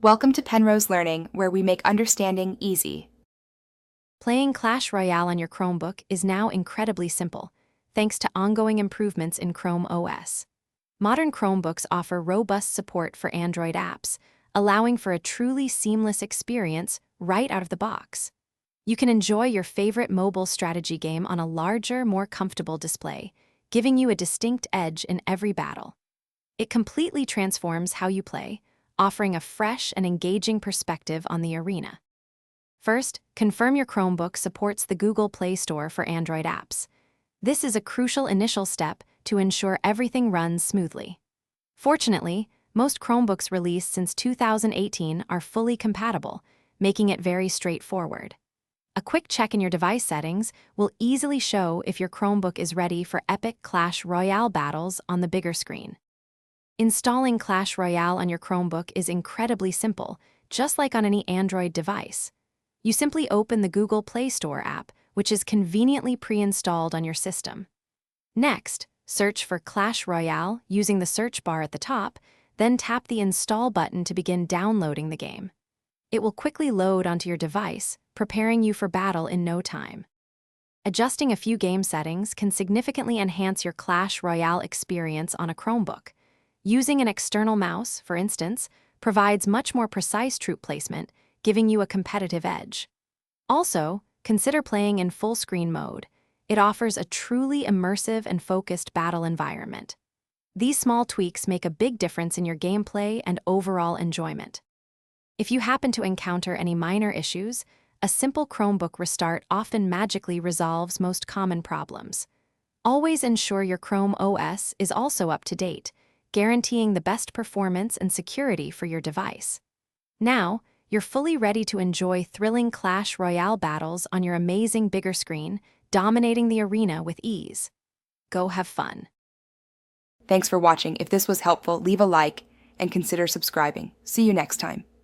Welcome to Penrose Learning, where we make understanding easy. Playing Clash Royale on your Chromebook is now incredibly simple, thanks to ongoing improvements in Chrome OS. Modern Chromebooks offer robust support for Android apps, allowing for a truly seamless experience right out of the box. You can enjoy your favorite mobile strategy game on a larger, more comfortable display, giving you a distinct edge in every battle. It completely transforms how you play, offering a fresh and engaging perspective on the arena. First, confirm your Chromebook supports the Google Play Store for Android apps. This is a crucial initial step to ensure everything runs smoothly. Fortunately, most Chromebooks released since 2018 are fully compatible, making it very straightforward. A quick check in your device settings will easily show if your Chromebook is ready for epic Clash Royale battles on the bigger screen. Installing Clash Royale on your Chromebook is incredibly simple, just like on any Android device. You simply open the Google Play Store app, which is conveniently pre-installed on your system. Next, search for Clash Royale using the search bar at the top, then tap the Install button to begin downloading the game. It will quickly load onto your device, preparing you for battle in no time. Adjusting a few game settings can significantly enhance your Clash Royale experience on a Chromebook. Using an external mouse, for instance, provides much more precise troop placement, giving you a competitive edge. Also, consider playing in full-screen mode. It offers a truly immersive and focused battle environment. These small tweaks make a big difference in your gameplay and overall enjoyment. If you happen to encounter any minor issues, a simple Chromebook restart often magically resolves most common problems. Always ensure your Chrome OS is also up to date, guaranteeing the best performance and security for your device. Now, you're fully ready to enjoy thrilling Clash Royale battles on your amazing bigger screen, dominating the arena with ease. Go have fun. Thanks for watching. If this was helpful, leave a like and consider subscribing. See you next time.